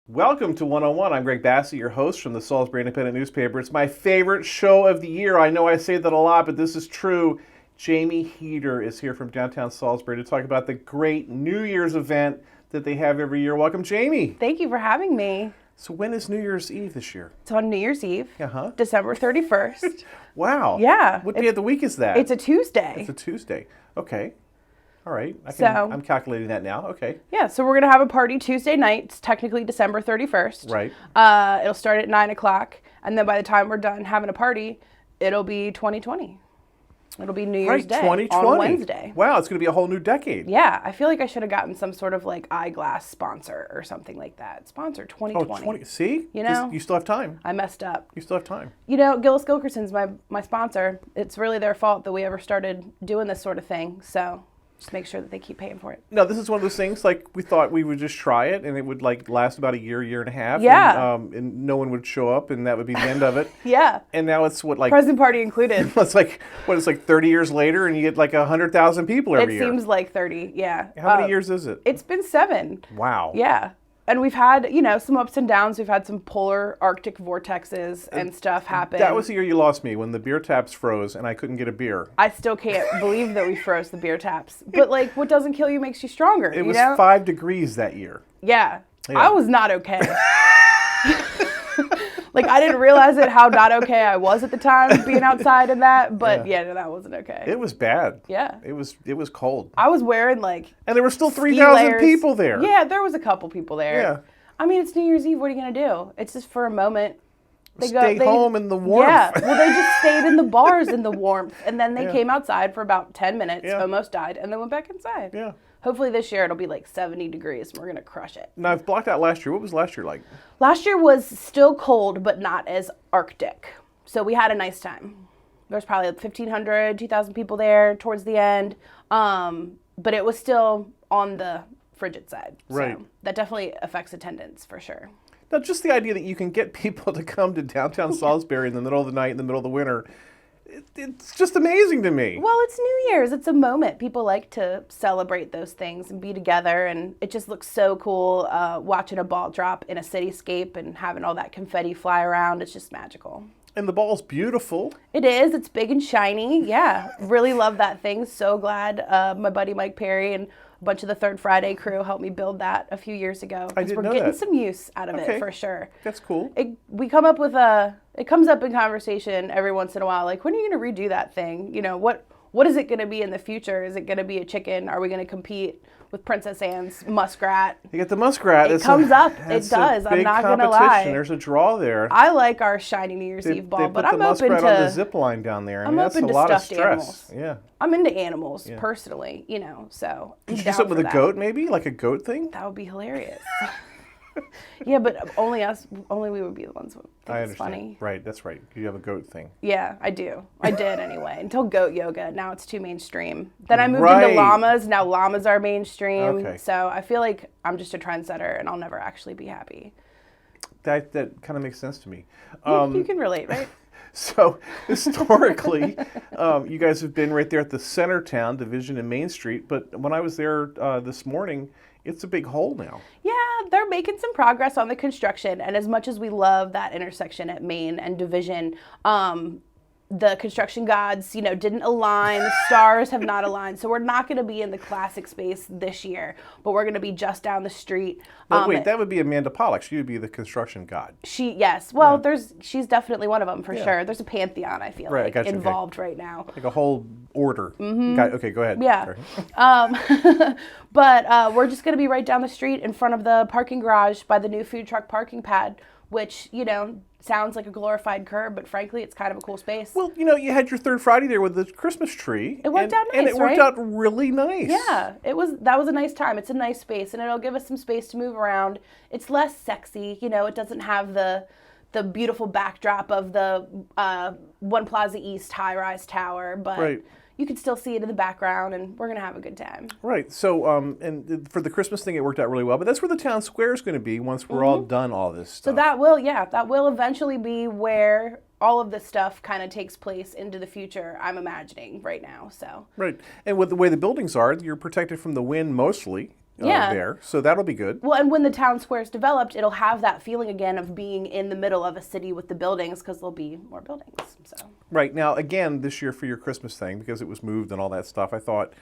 Welcome to 101. I'm Greg Bassett, your host from the Salisbury Independent newspaper. It's my favorite show of the year. I know I say that a lot, but this is true. Jamie Heater is here from downtown Salisbury to talk about the great New Year's event that they have every year. Welcome, Jamie. Thank you for having me. So when is New Year's Eve this year? It's on New Year's Eve, Uh-huh. December 31st. Wow. Yeah. What day of the week is that? It's a Tuesday. It's a Tuesday. Okay. All right. I'm calculating that now. Okay. Yeah, so we're going to have a party Tuesday night. It's technically December 31st. Right. It'll start at 9 o'clock, and then by the time we're done having a party, it'll be 2020. It'll be New Year's Day 2020. on Wednesday. Wow, it's going to be a whole new decade. Yeah, I feel like I should have gotten some sort of like eyeglass sponsor or something like that. Sponsor 2020. See? You know? You still have time. I messed up. You still have time. You know, Gillis Gilkerson's my sponsor. It's really their fault that we ever started doing this sort of thing, so just make sure that they keep paying for it. No, this is one of those things, like, we thought we would just try it, and it would, like, last about a year and a half. Yeah. And no one would show up, and that would be the end of it. Yeah. And now it's, what, like... Present party included. It's like, what, it's like 30 years later, and you get, like, 100,000 people every year. It seems like 30, yeah. How many years is it? It's been 7. Wow. Yeah. And we've had, some ups and downs. We've had some polar Arctic vortexes and stuff happen. That was the year you lost me, when the beer taps froze, and I couldn't get a beer. I still can't believe that we froze the beer taps. But, like, what doesn't kill you makes you stronger, It was 5 degrees that year. Yeah. Yeah. I was not okay. Like, I didn't realize how not okay I was at the time being outside in that, but no, that wasn't okay. It was bad. Yeah. It was cold. I was wearing, like... And there were still 3,000 people there. Yeah, there was a couple people there. Yeah. I mean, it's New Year's Eve. What are you going to do? It's just for a moment. Stay home in the warmth. Yeah, well, they just stayed in the bars in the warmth, and then they came outside for about 10 minutes, almost died, and then went back inside. Yeah. Hopefully this year it'll be like 70 degrees, and we're going to crush it. Now, I've blocked out last year. What was last year like? Last year was still cold, but not as Arctic. So we had a nice time. There was probably 1,500, 2,000 people there towards the end, but it was still on the frigid side. Right. So that definitely affects attendance for sure. Now, just the idea that you can get people to come to downtown Salisbury in the middle of the night, in the middle of the winter, it's just amazing to me. Well, it's New Year's. It's a moment. People like to celebrate those things and be together, and it just looks so cool watching a ball drop in a cityscape and having all that confetti fly around. It's just magical. And the ball's beautiful. It is. It's big and shiny. Yeah. Really love that thing. So glad my buddy Mike Perry and a bunch of the Third Friday crew helped me build that a few years ago. I didn't know we're getting that. some use out of it for sure. That's cool. It comes up in conversation every once in a while, like, when are you going to redo that thing? You know, what is it going to be in the future? Is it going to be a chicken? Are we going to compete with Princess Anne's muskrat? You get the muskrat. It comes up. It does. I'm not going to lie. There's a draw there. I like our shiny New Year's Eve ball, but I'm open to... They put the muskrat on the zip line down there. I mean, that's a lot of stress. Animals. Yeah. I'm into animals, personally, so... Could you do something with a goat, maybe? Like a goat thing? That would be hilarious. Yeah, but only we would be the ones who think it's funny. Right, that's right. You have a goat thing. Yeah, I do. I did anyway, until goat yoga. Now it's too mainstream. Then I moved into llamas. Now llamas are mainstream. Okay. So I feel like I'm just a trendsetter, and I'll never actually be happy. That kind of makes sense to me. You can relate, right? So historically, you guys have been right there at the Centertown Division and Main Street, but when I was there this morning, it's a big hole now. Yeah, they're making some progress on the construction, and as much as we love that intersection at Main and Division, the construction gods, didn't align. The stars have not aligned. So we're not going to be in the classic space this year, but we're going to be just down the street. But wait, that would be Amanda Pollock. She would be the construction god. Yes. Well, she's definitely one of them for sure. There's a pantheon, I feel like, involved right now. Like a whole order. Mm-hmm. Okay, go ahead. Yeah. But we're just going to be right down the street in front of the parking garage by the new food truck parking pad, which, sounds like a glorified curb, but frankly, it's kind of a cool space. Well, you had your third Friday there with the Christmas tree. It worked out nice, and it worked right? out really nice. Yeah, that was a nice time. It's a nice space, and it'll give us some space to move around. It's less sexy, it doesn't have the beautiful backdrop of the One Plaza East high-rise tower, but Right. you can still see it in the background, and we're going to have a good time. Right. So, and for the Christmas thing, it worked out really well. But that's where the town square is going to be once we're all done all this stuff. So that will eventually be where all of this stuff kind of takes place into the future, I'm imagining right now. So Right. And with the way the buildings are, you're protected from the wind mostly Yeah. there. So that'll be good. Well, and when the town square is developed, it'll have that feeling again of being in the middle of a city with the buildings, because there'll be more buildings. So Right. Now, again, this year for your Christmas thing, because it was moved and all that stuff, I thought,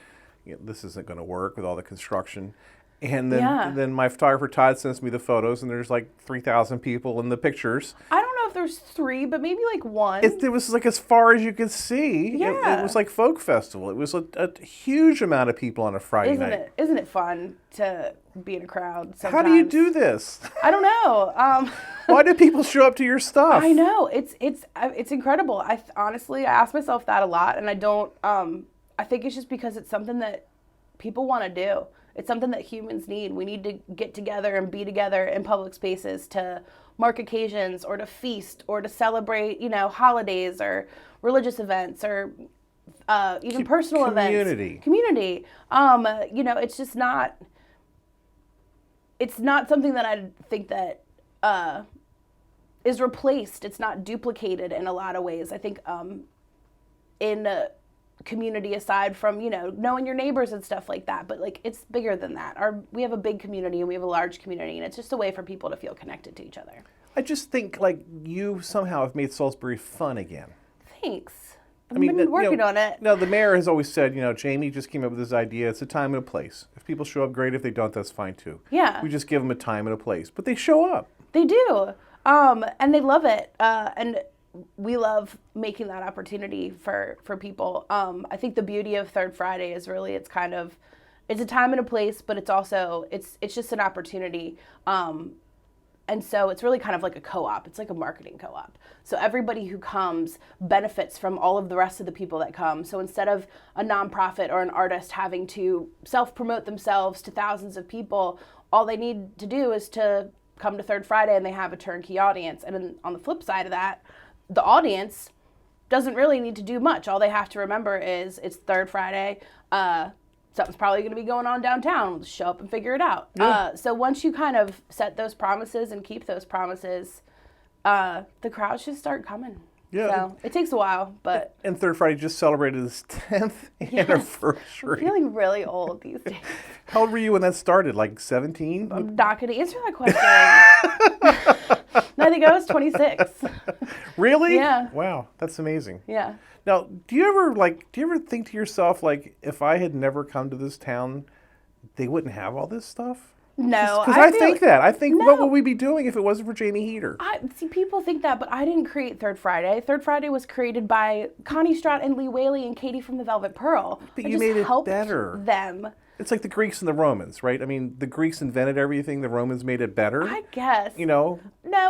this isn't going to work with all the construction. And then my photographer Todd sends me the photos, and there's like 3,000 people in the pictures. I don't know if there's 3, but maybe like 1. It was like as far as you could see. Yeah. It was like folk festival. It was a huge amount of people on a Friday night. Isn't it fun to be in a crowd sometimes? How do you do this? I don't know. Why do people show up to your stuff? I know. It's incredible. Honestly, I ask myself that a lot, and I don't. I think it's just because it's something that people want to do. It's something that humans need. We need to get together and be together in public spaces to mark occasions or to feast or to celebrate, holidays or religious events or even personal events. Community. It's just not. It's not something that I think that is replaced. It's not duplicated in a lot of ways. I think in community, aside from knowing your neighbors and stuff like that, but like it's bigger than that. We have a big community, and we have a large community, and it's just a way for people to feel connected to each other. I just think like you somehow have made Salisbury fun again. Thanks. I've been working on it. No, the mayor has always said, Jamie just came up with this idea. It's a time and a place. If people show up, great. If they don't, that's fine too. Yeah. We just give them a time and a place, but they show up. They do, and they love it, and we love making that opportunity for people. I think the beauty of Third Friday is really it's a time and a place, but it's also it's just an opportunity. And so it's really kind of like a co-op. It's like a marketing co-op. So everybody who comes benefits from all of the rest of the people that come. So instead of a nonprofit or an artist having to self-promote themselves to thousands of people, all they need to do is to come to Third Friday, and they have a turnkey audience. And then on the flip side of that, the audience doesn't really need to do much. All they have to remember is it's Third Friday. Something's probably going to be going on downtown. We'll just show up and figure it out. Yeah. So once you kind of set those promises and keep those promises, the crowds just start coming. Yeah. So it takes a while, but... And Third Friday just celebrated its 10th anniversary. I'm feeling really old these days. How old were you when that started? Like 17? I'm not going to answer that question. No, I think I was 26. Really? Yeah. Wow, that's amazing. Yeah. Now, do you ever think to yourself, like, if I had never come to this town, they wouldn't have all this stuff? No, Because I think that. I think, what would we be doing if it wasn't for Jamie Heater? See, people think that, but I didn't create Third Friday. Third Friday was created by Connie Strout and Lee Whaley and Katie from the Velvet Pearl. But I you just made it helped better. them. It's like the Greeks and the Romans, right? I mean, the Greeks invented everything. The Romans made it better. I guess. No,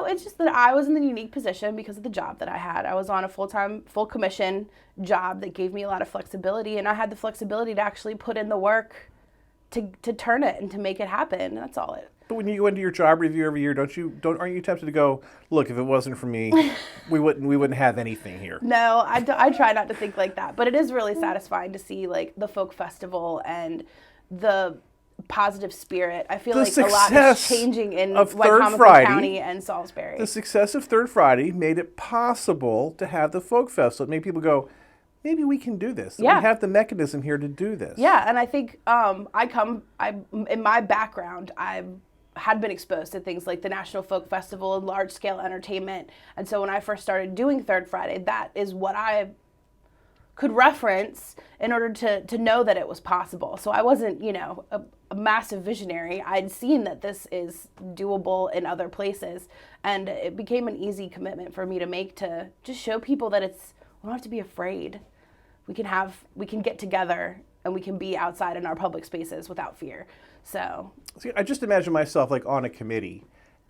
it's just that I was in the unique position because of the job that I had. I was on a full-time, full commission job that gave me a lot of flexibility, and I had the flexibility to actually put in the work to turn it and to make it happen. That's all it. But when you go into your job review every year, aren't you tempted to go, look, if it wasn't for me, we wouldn't have anything here? No, I try not to think like that, but it is really satisfying to see like the folk festival and the positive spirit. I feel like a lot is changing in Wycomico County and Salisbury. The success of Third Friday made it possible to have the folk festival. It made people go, maybe we can do this. Yeah. We have the mechanism here to do this. Yeah, and I think in my background, I had been exposed to things like the National Folk Festival and large-scale entertainment. And so when I first started doing Third Friday, that is what I could reference in order to know that it was possible. So I wasn't, a massive visionary. I'd seen that this is doable in other places. And it became an easy commitment for me to make to just show people that we don't have to be afraid. We can get together and we can be outside in our public spaces without fear. So See, I just imagine myself like on a committee,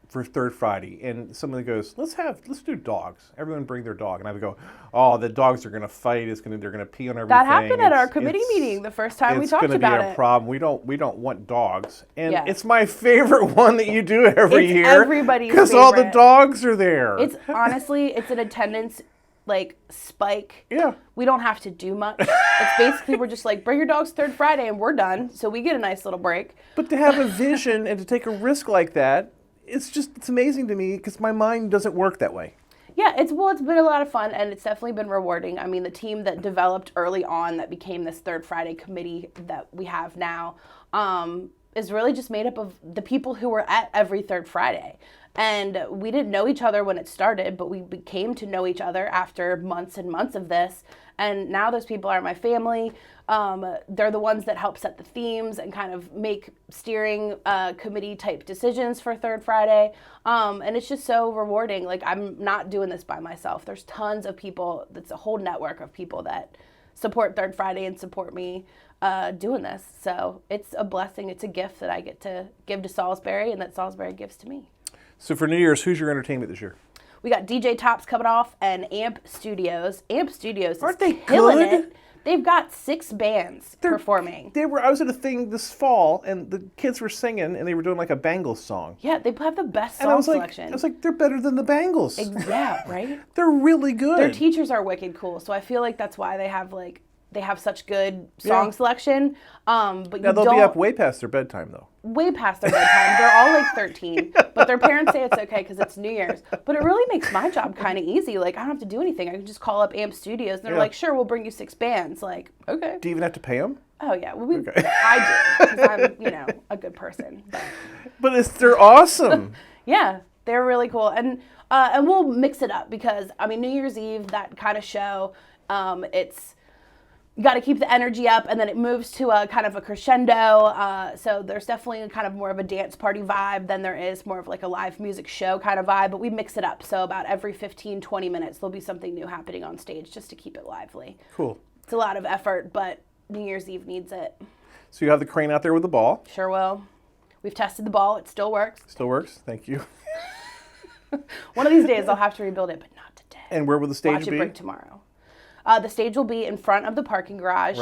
for Third Friday, and somebody goes, let's do dogs. Everyone bring their dog, and I would go, oh, the dogs are going to fight. They're going to pee on everything. That happened at our committee meeting the first time we talked about it. It's going to be a problem. We don't want dogs, and it's my favorite one that you do every year. Everybody's favorite. Because all the dogs are there. It's honestly, it's an attendance spike. Yeah. We don't have to do much. It's basically we're just bring your dogs Third Friday and we're done. So we get a nice little break. But to have a vision and to take a risk like that, it's amazing to me because my mind doesn't work that way. Yeah, it's been a lot of fun and it's definitely been rewarding. I mean, the team that developed early on that became this Third Friday committee that we have now is really just made up of the people who were at every Third Friday. And we didn't know each other when it started, but we came to know each other after months and months of this. And now those people are my family. They're the ones that help set the themes and kind of make steering committee type decisions for Third Friday. And it's just so rewarding. I'm not doing this by myself. There's tons of people. It's a whole network of people that support Third Friday and support me doing this. So it's a blessing. It's a gift that I get to give to Salisbury and that Salisbury gives to me. So for New Year's, who's your entertainment this year? We got DJ Tops coming off and Amp Studios. Amp Studios Aren't they killing good? it. They've got 6 bands performing. I was at a thing this fall, and the kids were singing, and they were doing a Bangles song. Yeah, they have the best song selection. I was like, they're better than the Bangles. Yeah, right? They're really good. Their teachers are wicked cool, so I feel like that's why they have such good song selection. But now they'll be up way past their bedtime, though. Way past their bedtime. They're all 13, but their parents say it's okay because it's New Year's. But it really makes my job kind of easy. I don't have to do anything. I can just call up Amp Studios, and they're like, sure, we'll bring you 6 bands. Okay. Do you even have to pay them? Oh, yeah. Well, I do, because I'm, a good person. But they're awesome. Yeah, they're really cool. And we'll mix it up because, New Year's Eve, that kind of show, you got to keep the energy up, and then it moves to a kind of a crescendo. So there's definitely kind of more of a dance party vibe than there is more of a live music show kind of vibe, but we mix it up. So about every 15, 20 minutes, there'll be something new happening on stage just to keep it lively. Cool. It's a lot of effort, but New Year's Eve needs it. So you have the crane out there with the ball. Sure will. We've tested the ball. It still works. Still works. Thank you. One of these days I'll have to rebuild it, but not today. And where will the stage be? Watch it break tomorrow. The stage will be in front of the parking garage,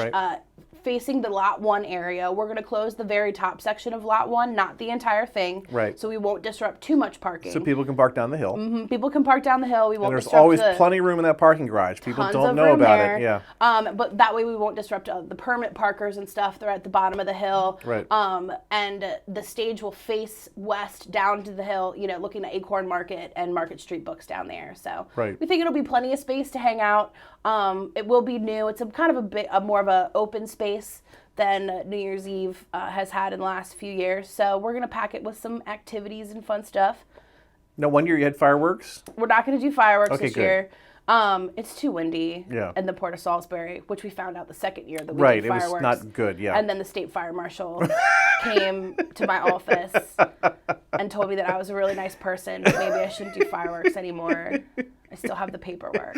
facing the Lot 1 area. We're going to close the very top section of Lot 1, not the entire thing. Right. So we won't disrupt too much parking. So people can park down the hill. Mm-hmm. People can park down the hill. We won't disrupt. And there's always plenty of room in that parking garage. People don't know about it. Yeah. But that way we won't disrupt the permit parkers and stuff. They're at the bottom of the hill. Right. And the stage will face west down to the hill, looking at Acorn Market and Market Street Books down there. So we think it'll be plenty of space to hang out. It will be new. It's a kind of a more of an open space than New Year's Eve has had in the last few years. So we're going to pack it with some activities and fun stuff. Now, one year you had fireworks? We're not going to do fireworks this good. year. It's too windy in the Port of Salisbury, which we found out the second year that we did fireworks. It was not good, And then the state fire marshal came to my office and told me that I was a really nice person, but maybe I shouldn't do fireworks anymore. I still have the paperwork.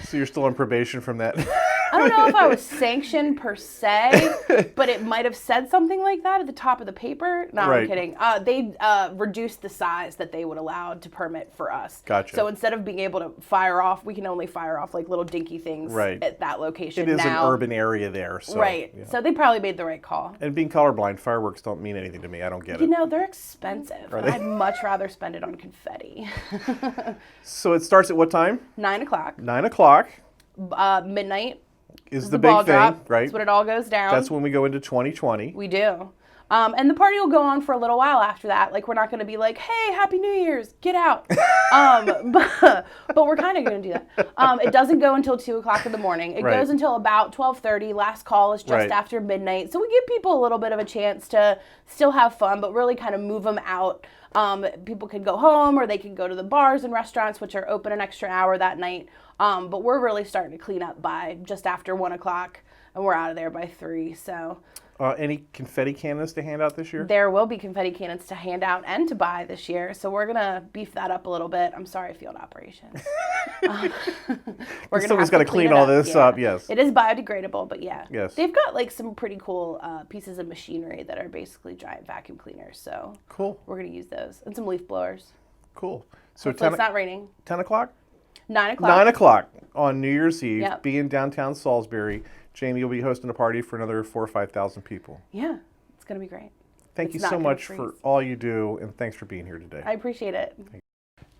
So you're still on probation from that? I don't know if I was sanctioned per se, but it might have said something like that at the top of the paper. No, I'm kidding. They reduced the size that they would allow to permit for us. Gotcha. So instead of being able to fire off, we can only fire off little dinky things at that location. It is an urban area there. So, So they probably made the right call. And being colorblind, fireworks don't mean anything to me. I don't get it. They're expensive. I'd much rather spend it on confetti. So it starts at what time? 9 o'clock. 9 o'clock. Midnight is the big ball thing, drop, right? That's when it all goes down. That's when we go into 2020. We do. And the party will go on for a little while after that. We're not going to be like, hey, Happy New Year's, get out. But we're kind of going to do that. It doesn't go until 2 o'clock in the morning. It goes until about 12:30. Last call is just after midnight. So we give people a little bit of a chance to still have fun, but really kind of move them out. People can go home or they can go to the bars and restaurants, which are open an extra hour that night. But we're really starting to clean up by just after 1 o'clock, and we're out of there by 3. So Any confetti cannons to hand out this year? There will be confetti cannons to hand out and to buy this year, so we're gonna beef that up a little bit. I'm sorry, field operations. Someone's got to clean all this up. Yes, it is biodegradable, but yeah, yes, they've got like some pretty cool pieces of machinery that are basically giant vacuum cleaners. So cool. We're gonna use those and some leaf blowers. Cool. So it's not raining. 10 o'clock. 9 o'clock. 9 o'clock on New Year's Eve. Yep. Be in downtown Salisbury. Jamie will be hosting a party for another 4,000 or 5,000 people. Yeah, it's gonna be great. Thank you so much for all you do, and thanks for being here today. I appreciate it.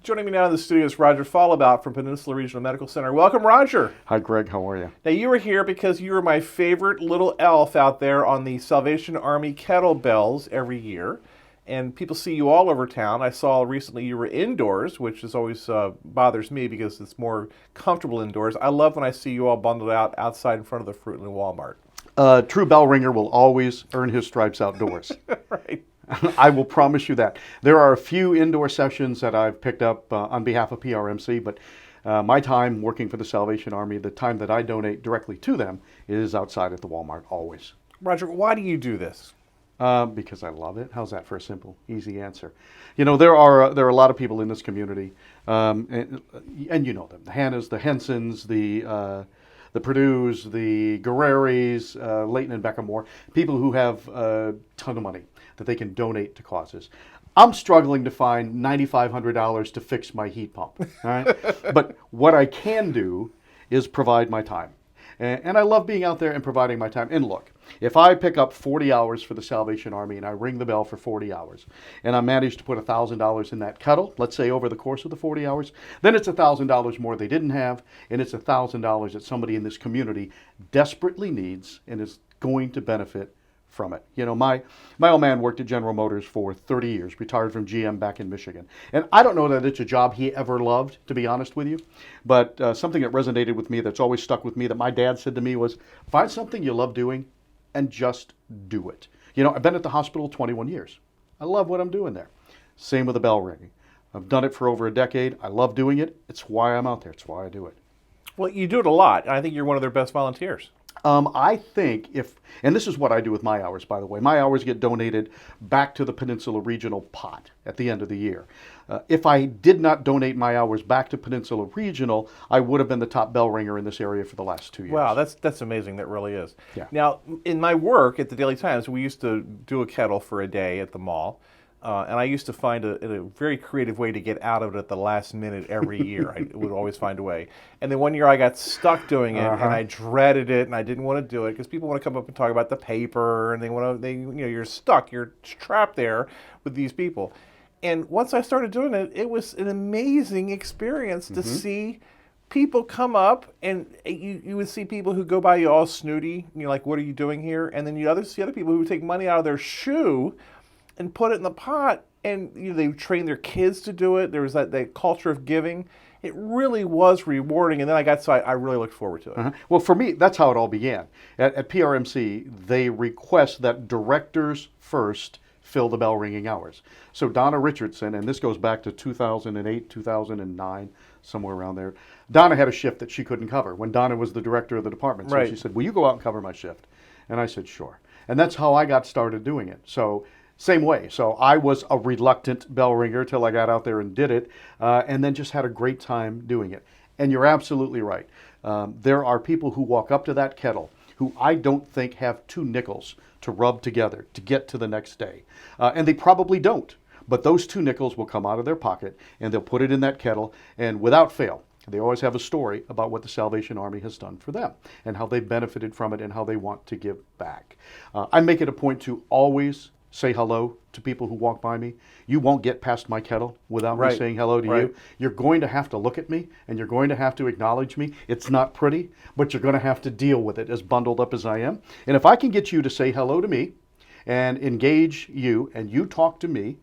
Joining me now in the studio is Roger Fallabout from Peninsula Regional Medical Center. Welcome, Roger. Hi, Greg. How are you? Now, you were here because you were my favorite little elf out there on the Salvation Army kettlebells every year. And people see you all over town. I saw recently you were indoors, which is always bothers me because it's more comfortable indoors. I love when I see you all bundled out outside in front of the Fruitland Walmart. True bell ringer will always earn his stripes outdoors. Right. I will promise you that. There are a few indoor sessions that I've picked up on behalf of PRMC, but my time working for the Salvation Army, the time that I donate directly to them, is outside at the Walmart always. Roger, why do you do this? Because I love it. How's that for a simple, easy answer? You know, there are a lot of people in this community, and you know them: the Hannahs, the Hensons, the Perdues, the Guerreris, Leighton and Becca Moore, people who have a ton of money that they can donate to causes. I'm struggling to find $9,500 to fix my heat pump. All right? But what I can do is provide my time. And I love being out there and providing my time. And look, if I pick up 40 hours for the Salvation Army and I ring the bell for 40 hours and I manage to put $1,000 in that kettle, let's say over the course of the 40 hours, then it's $1,000 more they didn't have, and it's $1,000 that somebody in this community desperately needs and is going to benefit from it. You know, my old man worked at General Motors for 30 years, retired from GM back in Michigan. And I don't know that it's a job he ever loved, to be honest with you, but something that resonated with me, that's always stuck with me, that my dad said to me was, find something you love doing and just do it. You know, I've been at the hospital 21 years. I love what I'm doing there. Same with the bell ringing. I've done it for over a decade. I love doing it. It's why I'm out there. It's why I do it. Well, you do it a lot, and I think you're one of their best volunteers. I think and this is what I do with my hours, by the way. My hours get donated back to the Peninsula Regional pot at the end of the year. If I did not donate my hours back to Peninsula Regional, I would have been the top bell ringer in this area for the last 2 years. Wow, that's amazing. That really is. Yeah. Now, in my work at the Daily Times, we used to do a kettle for a day at the mall. And I used to find a very creative way to get out of it at the last minute every year. I would always find a way. And then one year I got stuck doing it, and I dreaded it, and I didn't want to do it because people want to come up and talk about the paper, and you're stuck, you're trapped there with these people. And once I started doing it, it was an amazing experience to see people come up, and you would see people who go by you all snooty, and you're like, what are you doing here? And then you see other people who would take money out of their shoe and put it in the pot, and they train their kids to do it. There was that culture of giving. It really was rewarding, and then I really looked forward to it. Well, for me, that's how it all began. At PRMC, they request that directors first fill the bell ringing hours. So Donna Richardson, and this goes back to 2008, 2009, somewhere around there. Donna had a shift that she couldn't cover when Donna was the director of the department. So Right. she said, will you go out and cover my shift? And I said, sure. And that's how I got started doing it. So same way. So I was a reluctant bell ringer till I got out there and did it, and then just had a great time doing it. And you're absolutely right. There are people who walk up to that kettle who I don't think have 2 nickels to rub together to get to the next day. And they probably don't. But those 2 nickels will come out of their pocket, and they'll put it in that kettle, and without fail, they always have a story about what the Salvation Army has done for them and how they benefited from it and how they want to give back. I make it a point to always say hello to people who walk by me. You won't get past my kettle without me saying hello to you. You're going to have to look at me, and you're going to have to acknowledge me. It's not pretty, but you're going to have to deal with it, as bundled up as I am. And if I can get you to say hello to me and engage you, and you talk to me,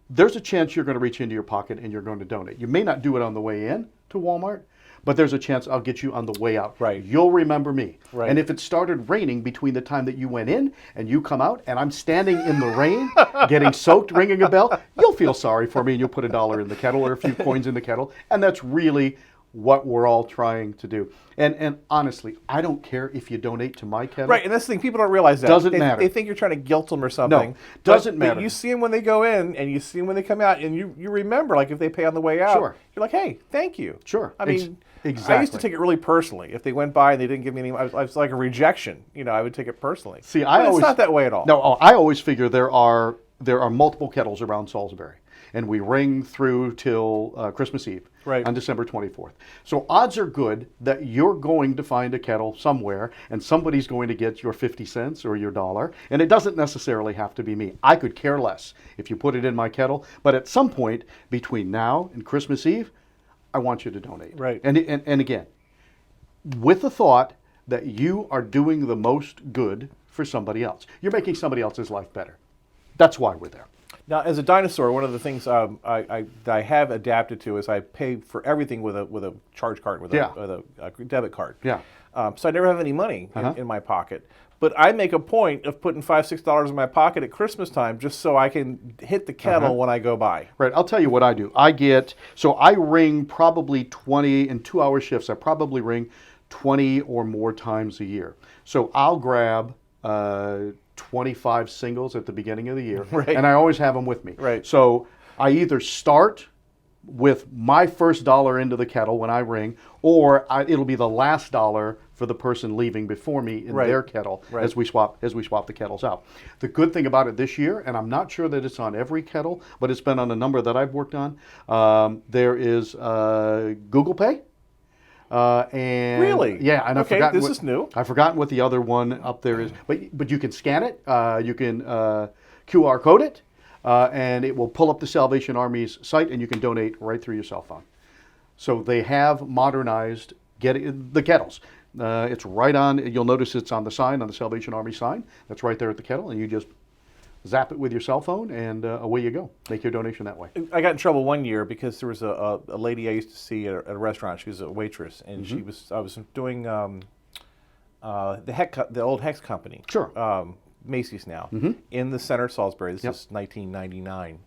there's a chance you're going to reach into your pocket and you're going to donate. You may not do it on the way in to Walmart, but there's a chance I'll get you on the way out. Right. You'll remember me. Right. And if it started raining between the time that you went in and you come out and I'm standing in the rain, getting soaked, ringing a bell, you'll feel sorry for me, and you'll put $1 in the kettle or a few coins in the kettle. And that's really what we're all trying to do. And honestly, I don't care if you donate to my kettle. Right, and that's the thing. People don't realize that. Doesn't they, matter. They think you're trying to guilt them or something. No, doesn't but matter. You see them when they go in, and you see them when they come out, and you remember, like, if they pay on the way out, Sure. you're like, hey, thank you. Sure. I mean, Exactly. I used to take it really personally. If they went by and they didn't give me any, I was like a rejection. I would take it personally. See, But it's not that way at all. No, I always figure there are multiple kettles around Salisbury, and we ring through till Christmas Eve on December 24th. So odds are good that you're going to find a kettle somewhere, and somebody's going to get your 50 cents or your dollar, and it doesn't necessarily have to be me. I could care less if you put it in my kettle, but at some point between now and Christmas Eve, I want you to donate. Right. And again, with the thought that you are doing the most good for somebody else. You're making somebody else's life better. That's why we're there. Now, as a dinosaur, one of the things that I have adapted to is I pay for everything with a charge card, with a debit card. Yeah. So I never have any money in my pocket. But I make a point of putting $5, $6 in my pocket at Christmas time just so I can hit the kettle when I go by. Right. I'll tell you what I do. I ring probably 20 in 2-hour shifts. I probably ring 20 or more times a year. So I'll grab 25 singles at the beginning of the year, and I always have them with me. Right. So I either start with my first dollar into the kettle when I ring, or it'll be the last dollar for the person leaving before me in their kettle as we swap the kettles out. The good thing about it this year, and I'm not sure that it's on every kettle, but it's been on a number that I've worked on. There is Google Pay. And really? Yeah, and okay, this is new. I've forgotten what the other one up there is, but you can scan it. You can QR code it, and it will pull up the Salvation Army's site, and you can donate right through your cell phone. So they have modernized the kettles. It's right on. You'll notice it's on the sign, on the Salvation Army sign. That's right there at the kettle, and you just zap it with your cell phone, and away you go. Make your donation that way. I got in trouble one year because there was a lady I used to see at a restaurant. She was a waitress, and I was doing the old Hex Company. Sure. Macy's now in the center of Salisbury. This is 1999.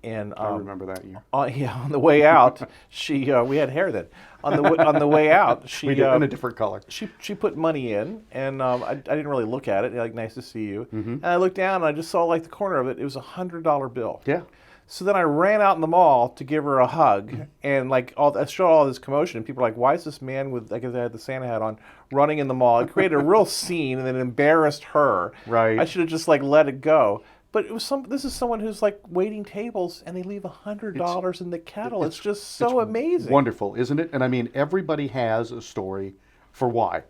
And I remember that year. On the way out, she we had hair then. On the way out, she we did, in a different color. She put money in, and I didn't really look at it. Like, nice to see you. And I looked down, and I just saw like the corner of it. It was $100 bill. Yeah. So then I ran out in the mall to give her a hug, and like I showed all this commotion, and people were like, "Why is this man with, I guess I had the Santa hat on, running in the mall?" It created a real scene, and then embarrassed her. Right. I should have just like let it go. But this is someone who's like waiting tables, and they leave $100 in the kettle. It's just so amazing. Wonderful, isn't it? And I mean, everybody has a story for why.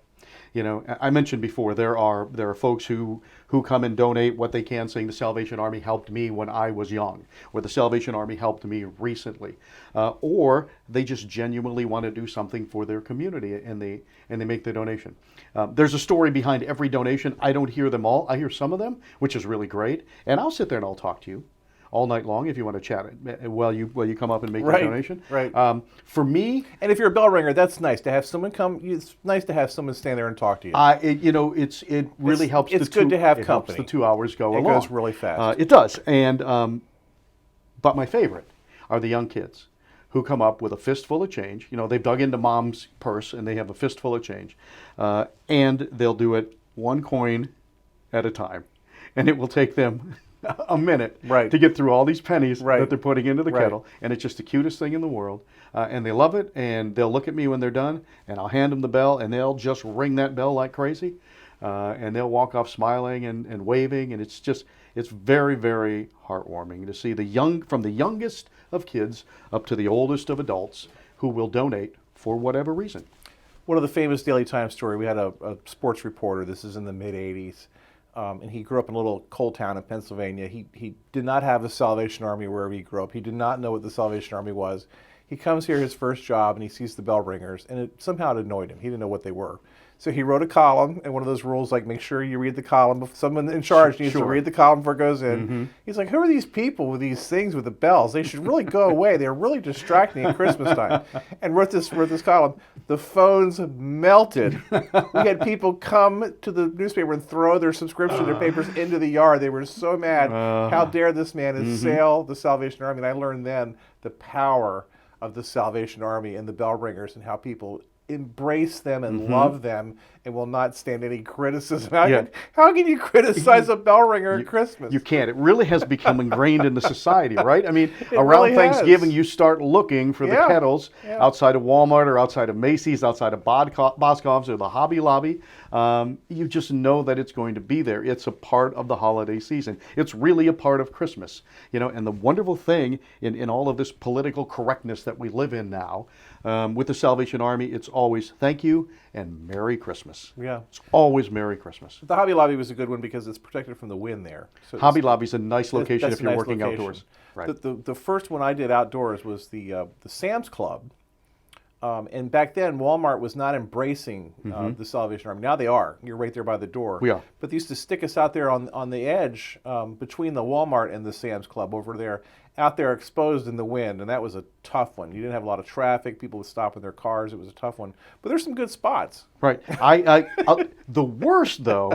I mentioned before there are folks who come and donate what they can, saying the Salvation Army helped me when I was young, or the Salvation Army helped me recently, or they just genuinely want to do something for their community, and they make the donation. There's a story behind every donation. I don't hear them all. I hear some of them, which is really great, and I'll sit there and I'll talk to you all night long if you want to chat while you come up and make your donation. Right. For me, and if you're a bell ringer, that's nice to have someone come. It's nice to have someone stand there and talk to you. It really helps. It's good to have Helps company. the 2 hours go along. It goes really fast. It does, and but my favorite are the young kids who come up with a fistful of change. They've dug into mom's purse and they have a fistful of change, and they'll do it one coin at a time, and it will take them a minute to get through all these pennies that they're putting into the kettle, and it's just the cutest thing in the world, and they love it, and they'll look at me when they're done, and I'll hand them the bell, and they'll just ring that bell like crazy, and they'll walk off smiling and waving, and it's very, very heartwarming to see from the youngest of kids up to the oldest of adults who will donate for whatever reason. One of the famous Daily Times story, we had a sports reporter, this is in the mid-'80s, and he grew up in a little coal town in Pennsylvania. He did not have a Salvation Army wherever he grew up. He did not know what the Salvation Army was. He comes here, his first job, and he sees the bell ringers, and somehow it annoyed him. He didn't know what they were. So he wrote a column, and one of those rules, like, make sure you read the column. Someone in charge needs to read the column before it goes in. He's like, who are these people with these things with the bells? They should really go away. They're really distracting at Christmas time. And wrote this column. The phones melted. We had people come to the newspaper and throw their subscription, their papers into the yard. They were so mad. How dare this man assail the Salvation Army? And I learned then the power of the Salvation Army and the bell ringers and how people embrace them and love them and will not stand any criticism. How can you criticize a bell ringer at Christmas? You can't. It really has become ingrained into society, right? I mean, It around really Thanksgiving, has. you start looking for the kettles outside of Walmart or outside of Macy's, outside of Boscov's or the Hobby Lobby. You just know that it's going to be there. It's a part of the holiday season. It's really a part of Christmas, you know. And the wonderful thing in all of this political correctness that we live in now, with the Salvation Army, it's always thank you and Merry Christmas. Yeah. It's always Merry Christmas. The Hobby Lobby was a good one because it's protected from the wind there. So Hobby Lobby's a nice location that's if a you're nice working location. outdoors. Right. The first one I did outdoors was the Sam's Club. And back then, Walmart was not embracing the Salvation Army. Now they are. You're right there by the door. We are. But they used to stick us out there on the edge between the Walmart and the Sam's Club over there, out there exposed in the wind. And that was a tough one. You didn't have a lot of traffic. People would stop in their cars. It was a tough one. But there's some good spots. Right. The worst, though,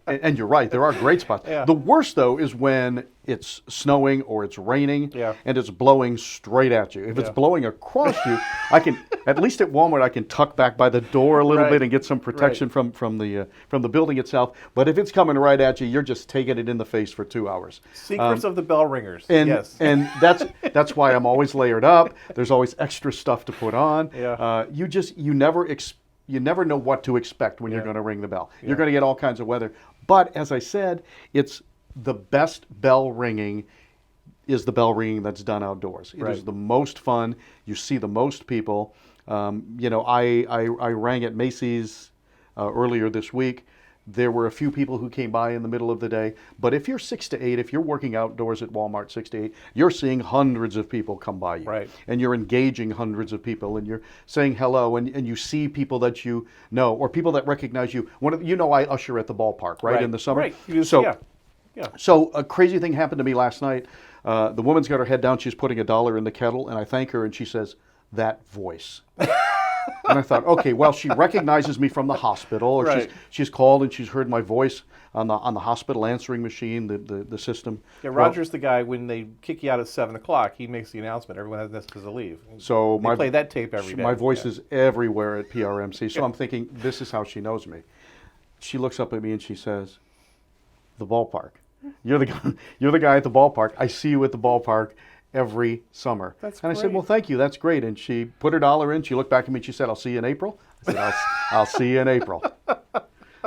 and you're right, there are great spots. Yeah. The worst, though, is when it's snowing or it's raining and it's blowing straight at you. If it's blowing across you, I can, at least at Walmart, I can tuck back by the door a little bit and get some protection from the building itself. But if it's coming right at you, you're just taking it in the face for 2 hours. Secrets of the bell ringers. And, yes. and that's why I'm always layered up. There's always extra stuff to put on. Yeah. You never know what to expect when you're going to ring the bell. You're going to get all kinds of weather. But as I said, it's the best bell ringing is the bell ringing that's done outdoors. It is the most fun. You see the most people. You know, I rang at Macy's earlier this week. There were a few people who came by in the middle of the day. But if you're 6 to 8, if you're working outdoors at Walmart 6 to 8, you're seeing hundreds of people come by you. Right. And you're engaging hundreds of people, and you're saying hello, and you see people that you know, or people that recognize you. I usher at the ballpark, right, in the summer? Right. So a crazy thing happened to me last night. The woman's got her head down. She's putting $1 in the kettle, and I thank her, and she says, "That voice." And I thought, okay, well, she recognizes me from the hospital, or she's called and she's heard my voice on the hospital answering machine, the system. Yeah, Roger's the guy, when they kick you out at 7 o'clock, he makes the announcement. Everyone has to leave. So they play that tape every day. My voice is everywhere at PRMC, so I'm thinking, this is how she knows me. She looks up at me and she says, "The ballpark. You're the guy at the ballpark. I see you at the ballpark every summer." That's and I great. said, "Well, thank you. That's great." And she put her $1 in. She looked back at me and she said, "I'll see you in April." I said, I'll see you in April.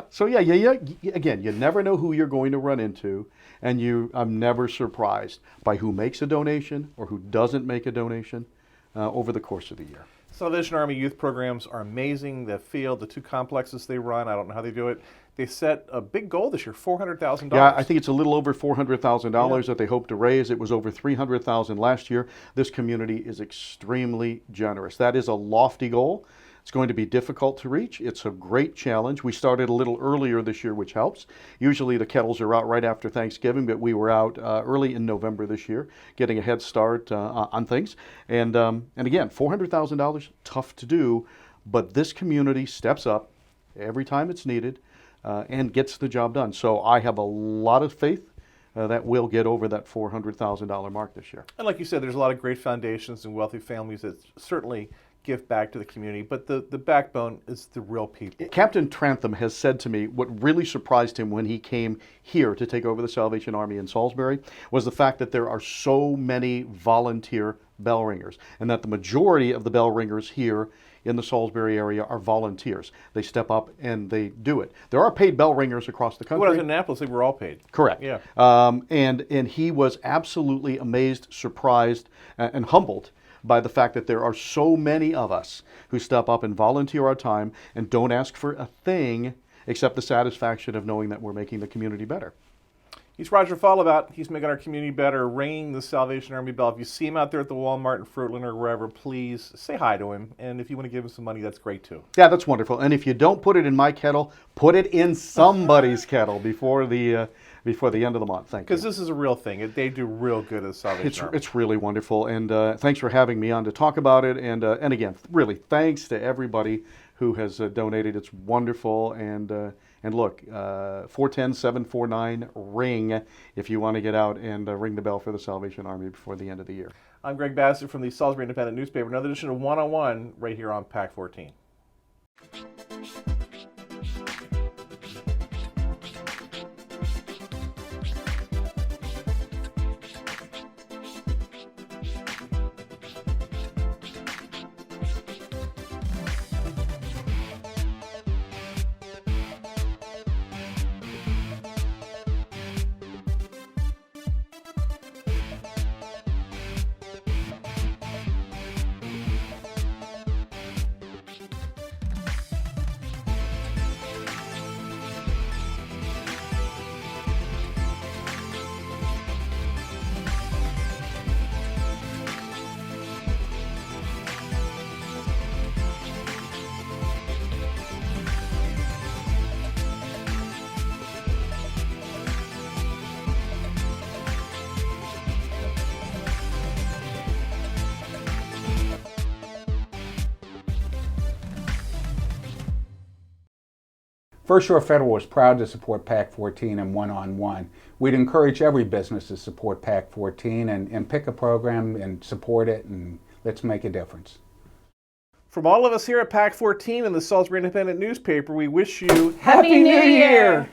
So yeah. Again, you never know who you're going to run into, and I'm never surprised by who makes a donation or who doesn't make a donation over the course of the year. Salvation Army youth programs are amazing. The field, the 2 complexes they run, I don't know how they do it. They set a big goal this year, $400,000. Yeah, I think it's a little over $400,000 that they hope to raise. It was over $300,000 last year. This community is extremely generous. That is a lofty goal. It's going to be difficult to reach. It's a great challenge. We started a little earlier this year, which helps. Usually the kettles are out right after Thanksgiving, but we were out early in November this year, getting a head start on things. And again, $400,000, tough to do, but this community steps up every time it's needed and gets the job done. So I have a lot of faith that we'll get over that $400,000 mark this year. And like you said, there's a lot of great foundations and wealthy families that certainly give back to the community, but the backbone is the real people. Captain Trantham has said to me what really surprised him when he came here to take over the Salvation Army in Salisbury was the fact that there are so many volunteer bell ringers, and that the majority of the bell ringers here in the Salisbury area are volunteers. They step up and they do it. There are paid bell ringers across the country. When I was in Annapolis, they were all paid. Correct. Yeah. And he was absolutely amazed, surprised, and humbled by the fact that there are so many of us who step up and volunteer our time and don't ask for a thing except the satisfaction of knowing that we're making the community better. He's Roger Fallabout. He's making our community better, ringing the Salvation Army bell. If you see him out there at the Walmart in Fruitland or wherever, please say hi to him. And if you want to give him some money, that's great too. Yeah, that's wonderful. And if you don't put it in my kettle, put it in somebody's kettle before the end of the month. Thank you. Because this is a real thing. They do real good at the Salvation Army. It's really wonderful. And thanks for having me on to talk about it. And again, really, thanks to everybody who has donated. It's wonderful. And And look, 410-749-RING if you want to get out and ring the bell for the Salvation Army before the end of the year. I'm Greg Bassett from the Salisbury Independent newspaper. Another edition of 101 right here on PAC 14. First Shore Federal is proud to support PAC 14 and one-on-one. We'd encourage every business to support PAC 14 and pick a program and support it, and let's make a difference. From all of us here at PAC 14 and the Salisbury Independent newspaper, we wish you Happy New Year!